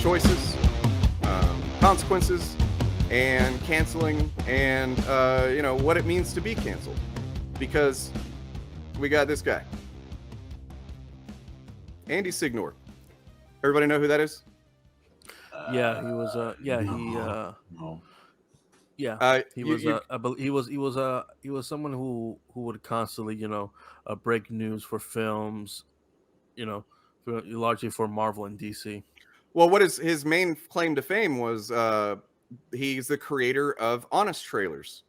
choices, consequences, and canceling, and what it means to be canceled. Because we got this guy, Andy Signore. Everybody know who that is? Yeah, he was. No. He was. He was someone who would constantly, break news for films, largely for Marvel and DC. Well, what is his main claim to fame was he's the creator of Honest Trailers.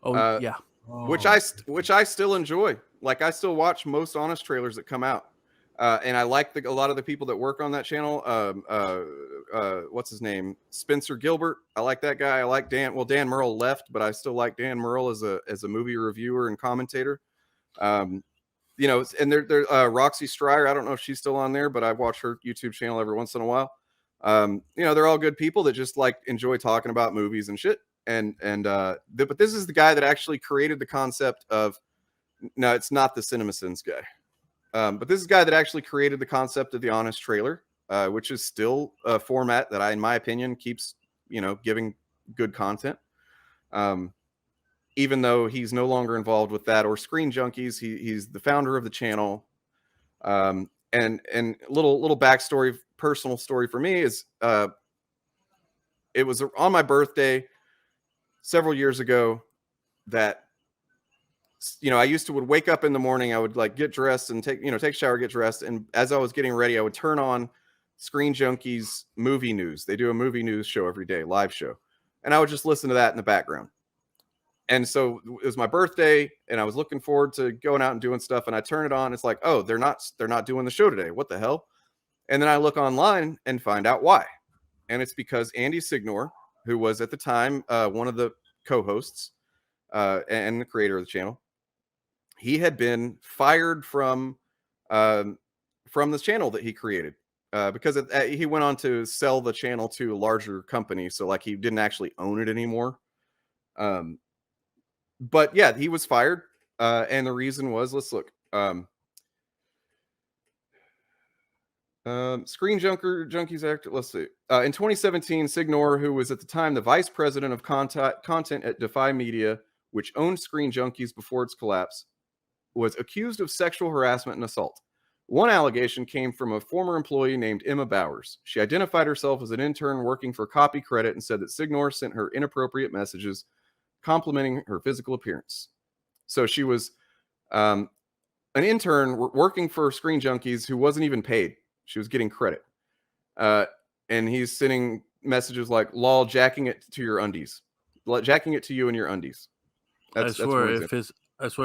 Oh yeah, which I still enjoy. Like, I still watch most Honest Trailers that come out, and I like a lot of the people that work on that channel. What's his name? Spencer Gilbert. I like that guy. I like Dan. Well, Dan Murrell left, but I still like Dan Murrell as a movie reviewer and commentator. And they're Roxy Streier. I don't know if she's still on there, but I watch her YouTube channel every once in a while. They're all good people that just like enjoy talking about movies and shit. But this is the guy that actually created the concept of. No, it's not the CinemaSins guy. But this is the guy that actually created the concept of the Honest Trailer, which is still a format that in my opinion, keeps, giving good content. Even though he's no longer involved with that or Screen Junkies, he's the founder of the channel. And little backstory, personal story for me is, it was on my birthday several years ago that, I would wake up in the morning. I would like get dressed and take a shower, get dressed. And as I was getting ready, I would turn on Screen Junkies movie news. They do a movie news show every day, live show. And I would just listen to that in the background. And so it was my birthday and I was looking forward to going out and doing stuff. And I turn it on. It's like, oh, they're not doing the show today. What the hell? And then I look online and find out why. And it's because Andy Signore, who was at the time one of the co-hosts and the creator of the channel, he had been fired from this channel that he created because he went on to sell the channel to a larger company. So like he didn't actually own it anymore. But yeah, he was fired. And the reason was, let's look. Screen Junkies actor. Let's see. In 2017, Signore, who was at the time the vice president of content at Defy Media, which owned Screen Junkies before its collapse, was accused of sexual harassment and assault. One allegation came from a former employee named Emma Bowers. She identified herself as an intern working for Copy Credit and said that Signore sent her inappropriate messages complimenting her physical appearance. So she was an intern working for Screen Junkies who wasn't even paid. She was getting credit. And he's sending messages like, lol, jacking it to your undies. Jacking it to you in your undies. I swear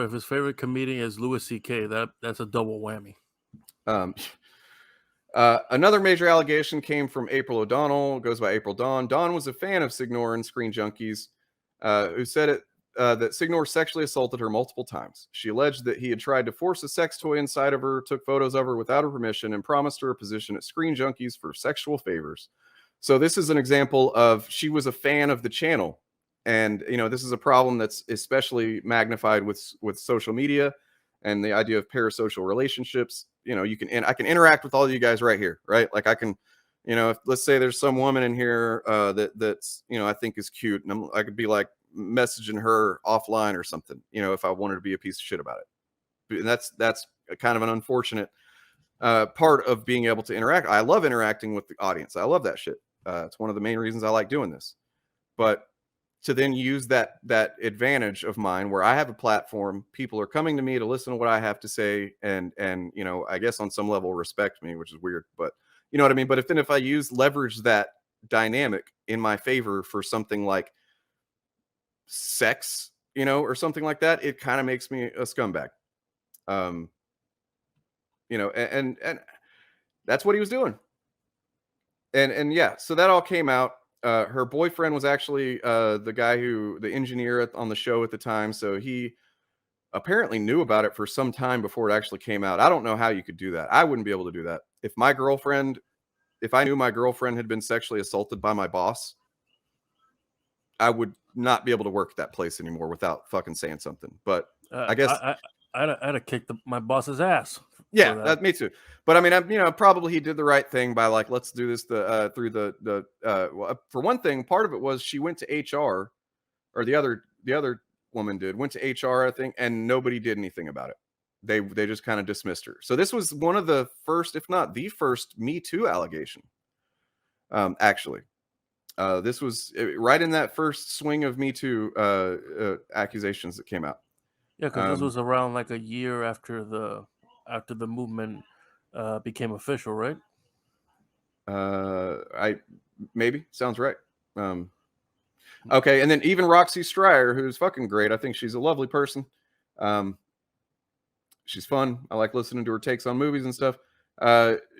if his favorite comedian is Louis C.K., that's a double whammy. Another major allegation came from April O'Donnell, goes by April Dawn. Dawn was a fan of Signore and Screen Junkies, who said that Signore sexually assaulted her multiple times. She alleged that he had tried to force a sex toy inside of her, took photos of her without her permission, and promised her a position at Screen Junkies for sexual favors. So this is an example of she was a fan of the channel. And, this is a problem that's especially magnified with social media and the idea of parasocial relationships. I can interact with all of you guys right here, right? Like I can, if let's say there's some woman in here that's, I think is cute, and I could be like messaging her offline or something, if I wanted to be a piece of shit about it. And that's kind of an unfortunate part of being able to interact. I love interacting with the audience. I love that shit. It's one of the main reasons I like doing this. But to then use that advantage of mine where I have a platform, people are coming to me to listen to what I have to say and I guess on some level respect me, which is weird, but you know what I mean? But if I leverage that dynamic in my favor for something like sex, or something like that, it kind of makes me a scumbag. And that's what he was doing. And yeah, so that all came out. Her boyfriend was actually the engineer on the show at the time. So he apparently knew about it for some time before it actually came out. I don't know how you could do that. I wouldn't be able to do that. If I knew my girlfriend had been sexually assaulted by my boss, I would not be able to work at that place anymore without fucking saying something. But I guess I'd have kicked my boss's ass Yeah, me too. But I mean, probably he did the right thing by like, let's do this through well, for one thing, part of it was she went to HR, or the other woman went to HR, I think, and nobody did anything about it. They just kind of dismissed her. So this was one of the first, if not the first, Me Too allegation. Actually, this was right in that first swing of Me Too accusations that came out. Yeah, because this was around like a year after the movement became official, right? I maybe sounds right. Okay, and then even Roxy Streier, who's fucking great. I think she's a lovely person. She's fun. I like listening to her takes on movies and stuff.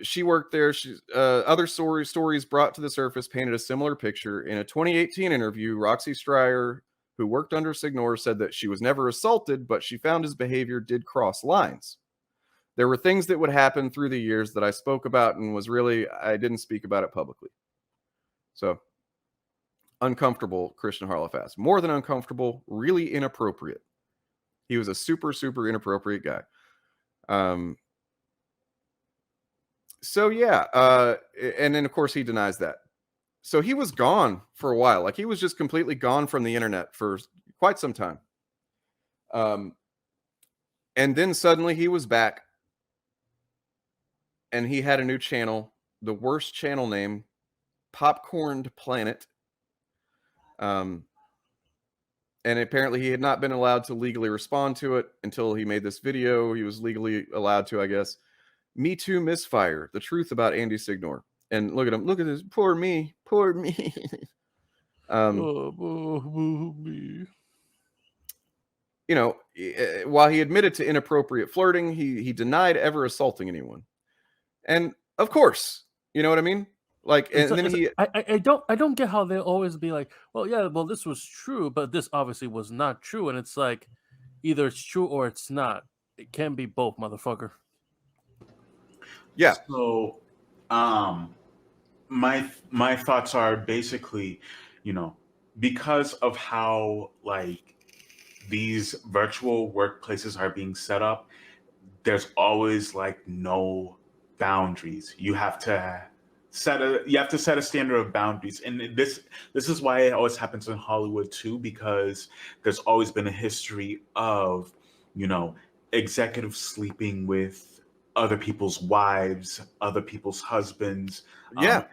She worked there. She's other stories brought to the surface painted a similar picture. In a 2018 interview, Roxy Streier, who worked under Signore, said that she was never assaulted, but she found his behavior did cross lines. There were things that would happen through the years that I spoke about and I didn't speak about it publicly. So uncomfortable, Christian Harloff. More than uncomfortable, really inappropriate. He was a super, super inappropriate guy. So yeah, and then of course he denies that. So he was gone for a while. Like he was just completely gone from the internet for quite some time. And then suddenly he was back, and he had a new channel, the worst channel name, Popcorned Planet. And apparently he had not been allowed to legally respond to it until he made this video. He was legally allowed to, I guess. Me Too Misfire, the truth about Andy Signore. And look at him. Look at this. Poor me. Poor me. Me. You know, while he admitted to inappropriate flirting, he denied ever assaulting anyone. And of course, you know what I mean? Like, and then I don't get how they'll always be like, well, yeah, well, this was true, but this obviously was not true. And it's like, either it's true or it's not. It can be both, motherfucker. Yeah. So, my thoughts are basically, because of how like these virtual workplaces are being set up, there's always like no boundaries. You have to set a standard of boundaries, and this is why it always happens in Hollywood too, because there's always been a history of executives sleeping with other people's wives, other people's husbands. Yeah.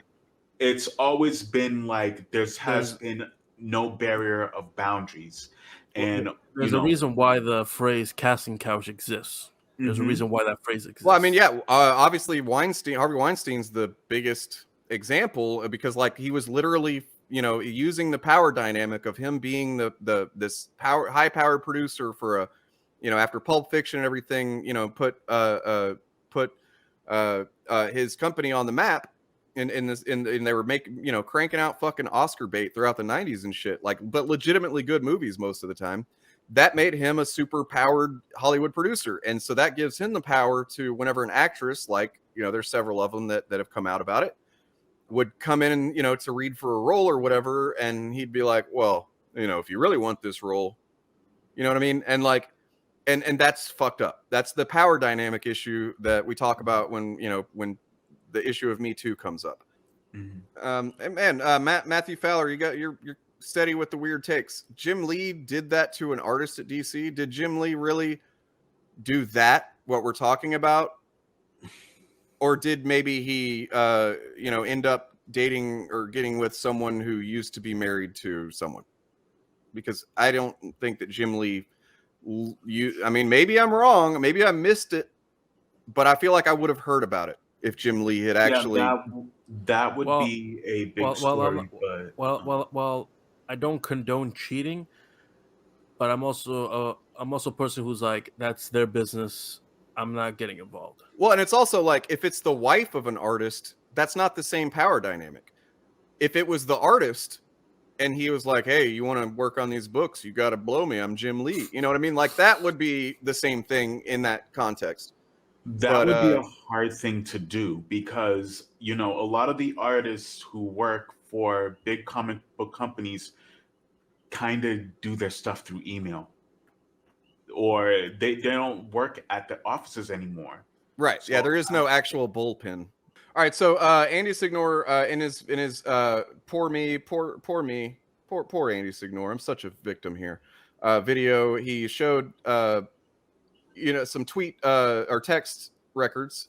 It's always been like there's been no barrier of boundaries. And there's a reason why the phrase casting couch exists. There's a reason why that phrase exists. Well, I mean, yeah, obviously Harvey Weinstein's the biggest example, because like he was literally, using the power dynamic of him being this high powered producer for after Pulp Fiction and everything, put his company on the map. And they were cranking out fucking Oscar bait throughout the 90s and shit, but legitimately good movies most of the time. That made him a super powered Hollywood producer. And so that gives him the power to, whenever an actress, there's several of them that have come out about it, would come in, to read for a role or whatever. And he'd be like, well, if you really want this role, you know what I mean? And and that's fucked up. That's the power dynamic issue that we talk about when the issue of Me Too comes up. And man, Matthew Fowler, you're steady with the weird takes. Jim Lee did that to an artist at DC. Did Jim Lee really do that, what we're talking about? Or did maybe he end up dating or getting with someone who used to be married to someone? Because I don't think that Jim Lee, maybe I'm wrong, maybe I missed it, but I feel like I would have heard about it if Jim Lee had actually. That would be a big story. Well, I don't condone cheating, but I'm also a person who's like, that's their business. I'm not getting involved. Well, and it's also like, if it's the wife of an artist, that's not the same power dynamic. If it was the artist and he was like, hey, you want to work on these books, you got to blow me, I'm Jim Lee. You know what I mean? Like, that would be the same thing in that context. That would be a hard thing to do, because, a lot of the artists who work for big comic book companies kind of do their stuff through email, or they don't work at the offices anymore. Right. So, yeah, there is no actual bullpen. All right, so Andy Signore in his poor Andy Signore. I'm such a victim here. Video, he showed some tweet or text records,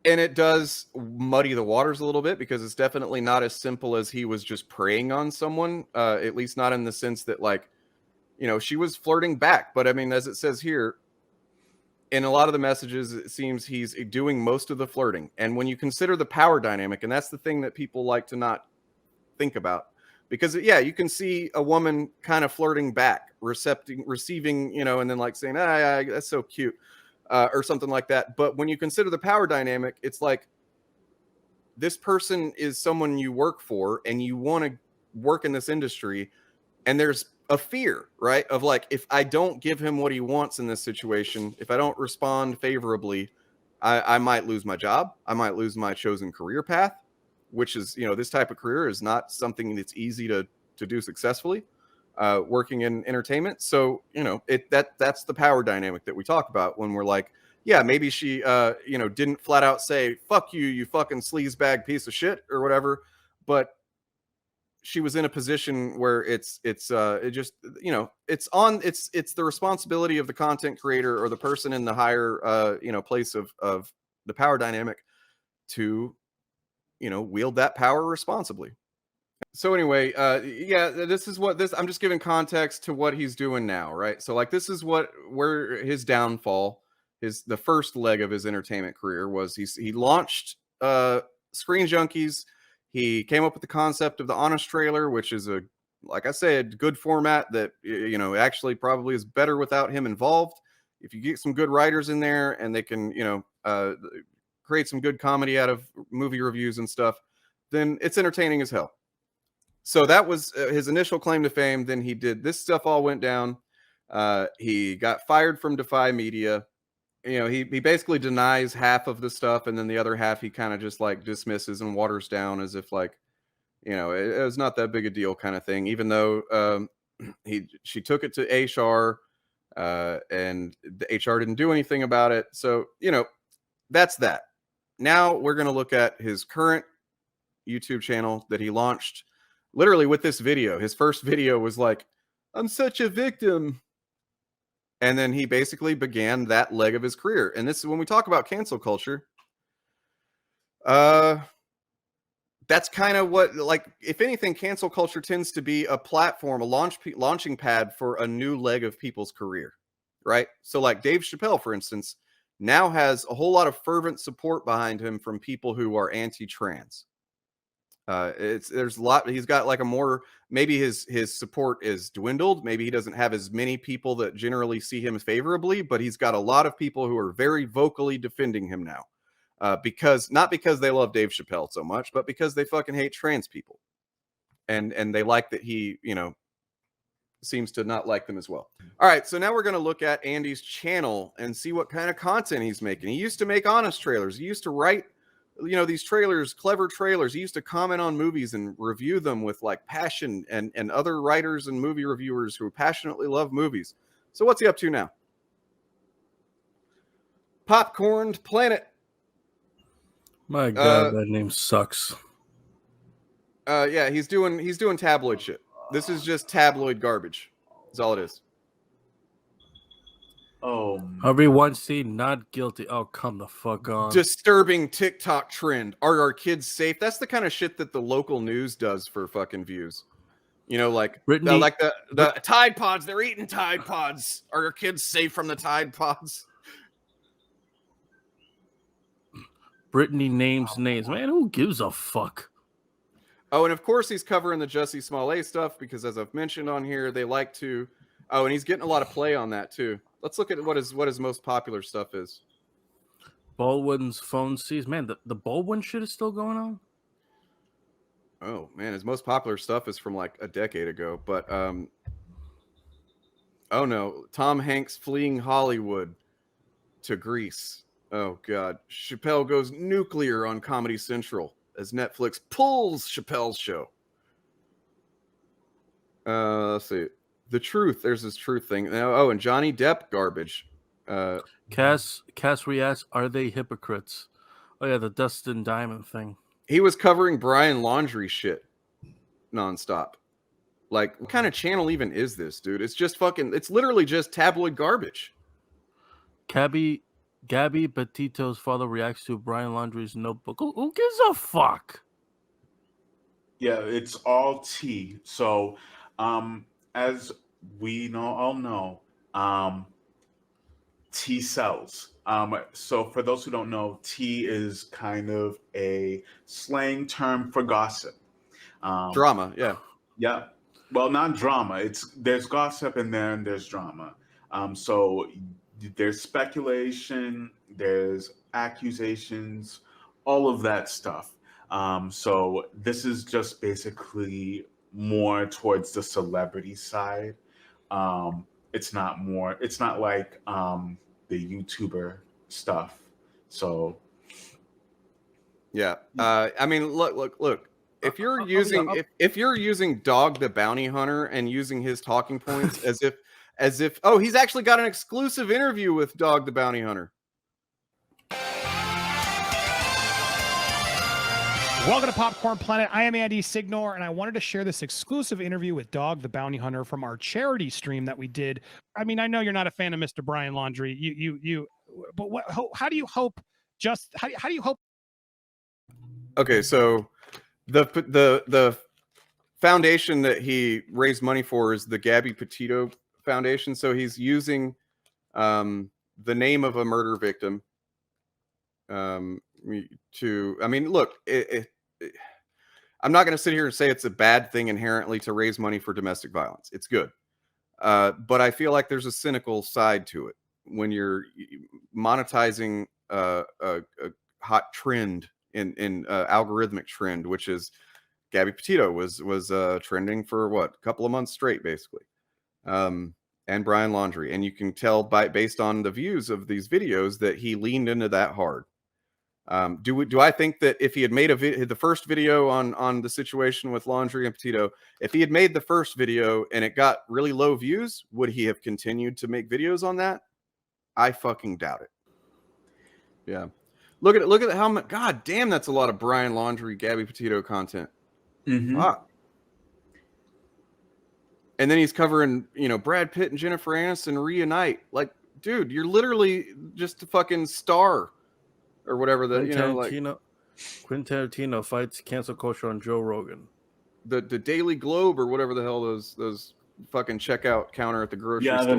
and it does muddy the waters a little bit because it's definitely not as simple as he was just preying on someone. At least not in the sense that she was flirting back. But I mean, as it says here, in a lot of the messages, it seems he's doing most of the flirting. And when you consider the power dynamic, and that's the thing that people like to not think about, because you can see a woman kind of flirting back, receiving, and then saying, that's so cute, or something like that. But when you consider the power dynamic, it's like this person is someone you work for and you want to work in this industry. And there's a fear, right? Of if I don't give him what he wants in this situation, if I don't respond favorably, I might lose my job. I might lose my chosen career path, which is, this type of career is not something that's easy to do successfully, working in entertainment. So, that's the power dynamic that we talk about when we're like, yeah, maybe she, didn't flat out say, fuck you, you fucking sleazebag piece of shit or whatever. But she was in a position where it's the responsibility of the content creator or the person in the higher place of the power dynamic to wield that power responsibly. So anyway, I'm just giving context to what he's doing now, right? So this is where his downfall, the first leg of his entertainment career was. He launched Screen Junkies. He came up with the concept of the Honest Trailer, which is like I said, good format that actually probably is better without him involved. If you get some good writers in there and they can create some good comedy out of movie reviews and stuff, then it's entertaining as hell. So that was his initial claim to fame. Then he did this stuff, all went down. He got fired from Defy Media. He basically denies half of the stuff, and then the other half he kind of just dismisses and waters down as if it was not that big a deal kind of thing. Even though she took it to HR, and the HR didn't do anything about it. So that's that. Now we're going to look at his current YouTube channel that he launched literally with this video. His first video was I'm such a victim. And then he basically began that leg of his career. And this is when we talk about cancel culture. That's kind of what, if anything, cancel culture tends to be a platform, a launching pad for a new leg of people's career, right? So Dave Chappelle, for instance, now has a whole lot of fervent support behind him from people who are anti-trans. There's a lot. He's got a more, maybe his support is dwindled. Maybe he doesn't have as many people that generally see him favorably, but he's got a lot of people who are very vocally defending him now. Not because they love Dave Chappelle so much, but because they fucking hate trans people. And they like that he, seems to not like them as well. All right, so now we're going to look at Andy's channel and see what kind of content he's making. He used to make honest trailers. He used to write these trailers, clever trailers. He used to comment on movies and review them with passion, and other writers and movie reviewers who passionately love movies. So what's he up to now? Popcorned Planet. My God, that name sucks. Yeah, he's doing tabloid shit. This is just tabloid garbage. That's all it is. Oh, Harvey Weinstein not guilty. Oh, come the fuck on. Disturbing TikTok trend. Are our kids safe? That's the kind of shit that the local news does for fucking views. Brittany, the Tide Pods. They're eating Tide Pods. Are our kids safe from the Tide Pods? Brittany names names. Man, who gives a fuck? Oh, and of course he's covering the Jussie Smollett stuff because, as I've mentioned on here, they like to. Oh, and he's getting a lot of play on that too. Let's look at what his most popular stuff is. Baldwin's phone seized. Man, the Baldwin shit is still going on? Oh, man, his most popular stuff is from a decade ago. But, oh no, Tom Hanks fleeing Hollywood to Greece. Oh, God. Chappelle goes nuclear on Comedy Central as Netflix pulls Chappelle's show. Let's see. The Truth. There's this Truth thing. Oh, and Johnny Depp garbage. Cass reacts, "Are they hypocrites?" Oh yeah, the Dustin Diamond thing. He was covering Brian Laundrie shit nonstop. Like, what kind of channel even is this, dude? It's just fucking. It's literally just tabloid garbage. Gabby Petito's father reacts to Brian Laundrie's notebook. Who gives a fuck? Yeah, it's all tea. So, as we all know, tea sells. So for those who don't know, tea is kind of a slang term for gossip. Drama, yeah. Yeah. Well, not drama. There's gossip and then there's drama. So there's speculation, there's accusations, all of that stuff. So this is just basically more towards the celebrity side. It's not like the YouTuber stuff. So yeah. I mean, look. If you're using Dog the Bounty Hunter and using his talking points as if oh, he's actually got an exclusive interview with Dog the Bounty Hunter. Welcome to Popcorn Planet. I am Andy Signore, and I wanted to share this exclusive interview with Dog the Bounty Hunter from our charity stream that we did. I mean, I know you're not a fan of Mr. Brian Laundrie. But how do you hope? How do you hope? Okay, so the foundation that he raised money for is the Gabby Petito Foundation. So he's using the name of a murder victim to. I mean, look. I'm not going to sit here and say it's a bad thing inherently to raise money for domestic violence. It's good. But I feel like there's a cynical side to it when you're monetizing a hot trend in algorithmic trend, which is Gabby Petito was trending for a couple of months straight, basically. And Brian Laundrie. And you can tell based on the views of these videos that he leaned into that hard. Do I think that if he had made the first video on the situation with Laundrie and Petito, if he had made the first video and it got really low views, would he have continued to make videos on that? I fucking doubt it. Yeah. Look at how much. God damn, that's a lot of Brian Laundrie, Gabby Petito content. Mm-hmm. Fuck. And then he's covering, Brad Pitt and Jennifer Aniston reunite. Like, dude, you're literally just a fucking star. Or whatever Quentin Tarantino fights cancel culture on Joe Rogan. The Daily Globe or whatever the hell those fucking checkout counter at the grocery store. The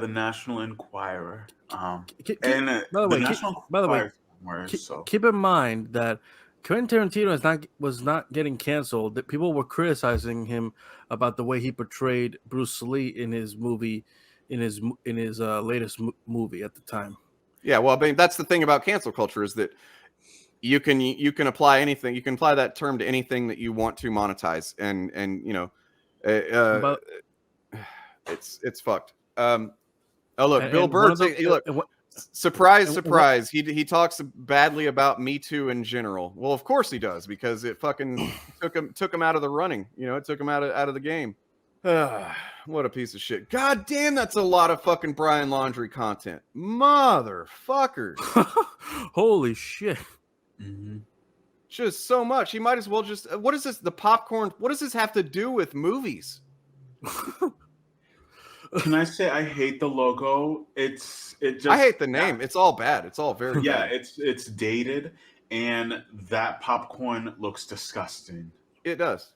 National Enquirer. Keep in mind that Quentin Tarantino was not getting canceled. That people were criticizing him about the way he portrayed Bruce Lee in his movie, in his latest movie at the time. Yeah, well, I mean, that's the thing about cancel culture is that you can apply anything. You can apply that term to anything that you want to monetize, and it's fucked. Oh look, Bill Burr. Surprise! He talks badly about Me Too in general. Well, of course he does, because it fucking took him out of the running. It took him out of the game. What a piece of shit. God damn, that's a lot of fucking Brian Laundrie content. Motherfuckers. Holy shit. Mm-hmm. Just so much. He might as well just... What is this? The popcorn... What does this have to do with movies? Can I say I hate the logo? I hate the name. It's all bad. It's all very bad. It's dated, and that popcorn looks disgusting. It does.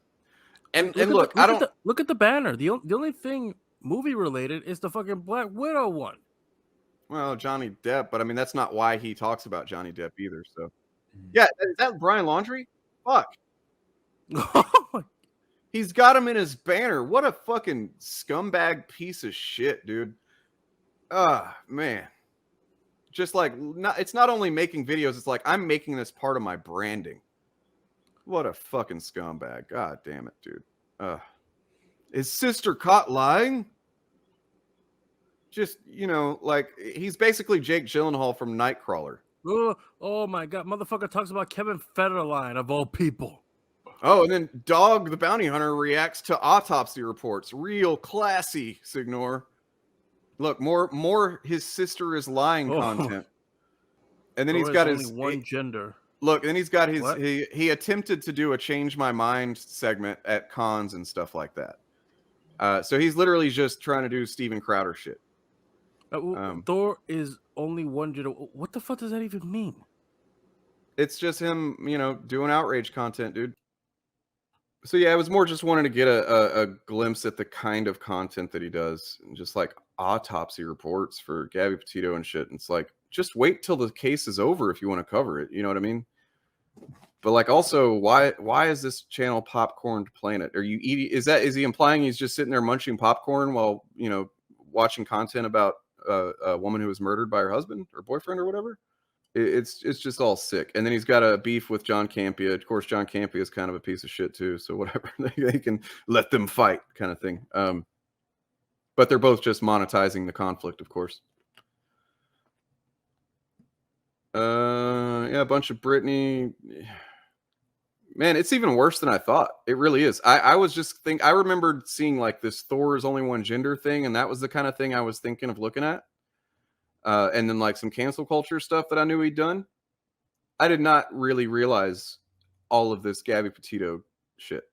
And look, I don't look at the banner. The only thing movie related is the fucking Black Widow one. Well, Johnny Depp, but I mean that's not why he talks about Johnny Depp either. So, yeah, is that Brian Laundrie? Fuck. He's got him in his banner. What a fucking scumbag piece of shit, dude. Man. Just like it's not only making videos. It's like I'm making this part of my branding. What a fucking scumbag. God damn it, dude. Is sister caught lying? Just, like, he's basically Jake Gyllenhaal from Nightcrawler. Oh my God. Motherfucker talks about Kevin Federline, of all people. Oh, and then Dog the Bounty Hunter reacts to autopsy reports. Real classy, Signore. Look, more his sister is lying content. And then Thor he's got is his only one gender. Look, then he's got his What? he attempted to do a change my mind segment at cons and stuff like that. So he's literally just trying to do Steven Crowder shit. Thor is only one gender. What the fuck does that even mean? It's just him, doing outrage content, dude. So yeah, I was more just wanting to get a glimpse at the kind of content that he does, and just like autopsy reports for Gabby Petito and shit. And it's like, just wait till the case is over if you want to cover it. You know what I mean? But like, also, why is this channel Popcorn Planet? Are you eating? Is he implying he's just sitting there munching popcorn while watching content about a woman who was murdered by her husband or boyfriend or whatever? It's just all sick. And then he's got a beef with John Campea. Of course, John Campea is kind of a piece of shit too. So whatever, they can let them fight, kind of thing. But they're both just monetizing the conflict, of course. Yeah, a bunch of Britney. Man, it's even worse than I thought. It really is. I was just I remembered seeing like this Thor is only one gender thing, and that was the kind of thing I was thinking of looking at. And then like some cancel culture stuff that I knew he'd done. I did not really realize all of this Gabby Petito shit.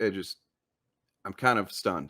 I'm kind of stunned.